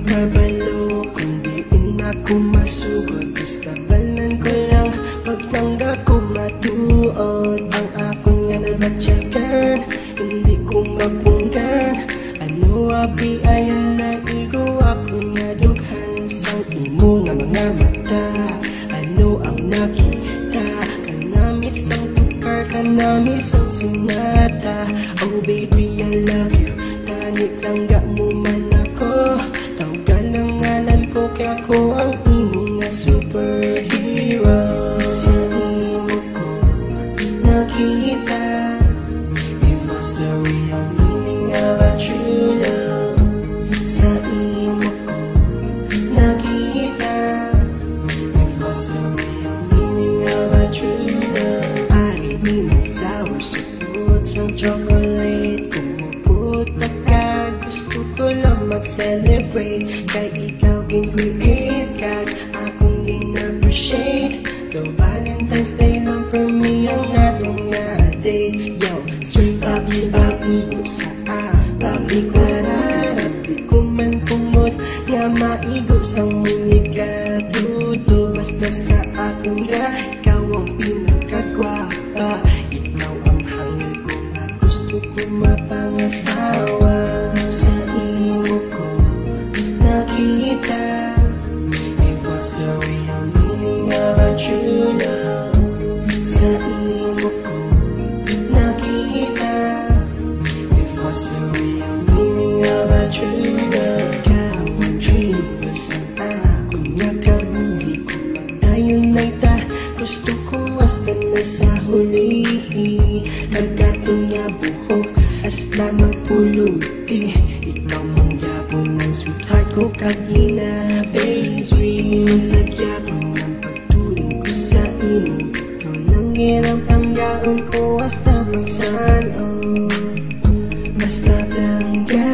kabalo kung diin ako masugod. Basta balan ko lang pagtangga ko matuod. Ang akong nga nabatyagan hindi ko mapunggan. Ano abi ay naigo ako nga dughan sang imo nga mga mata. Ano ang nakita kanami sang tukar kanami sang sunata. Oh baby I love you tanit langga mo man ako. Tawgan ang ngalan ko kaya ko ang imo nga superhero. Sa imo ko nakita it was the real meaning of a true love. Sa imo ko nakita it was the real meaning of a true love. Ari ni mo flowers sa sang chocolate. Kumupot na ka gusto ko lang mag-celebrate. Kay ikaw gin-create kag akong gin-appreciate. Though Valentine's Day lang for me ang atong nga day. Yo, straight up ibago sa paglikwaran. At di ko man kumot nga maigo sang munika. Tuto basta sa akong nga ikaw ang pinagkagwapa. Ikaw ang hangil ko nga gusto ko mapangasawa. Sa imo ko nakita it was the real meaning of a true love. Sa imo ko nakita it was the real meaning of a true love. Ikaw ang dreamers ang ako nga kabuhi ko. Pagdayon na ita gusto ko hasta na sa huli. Kagkatong nga buhok hasta magpuluti. Ikaw mangyapon ng sweetheart ko kagina. Baby sa gyapon ng pagturing ko sa imo. Ikaw nang ginang panggaon ko hasta magsano. Basta langga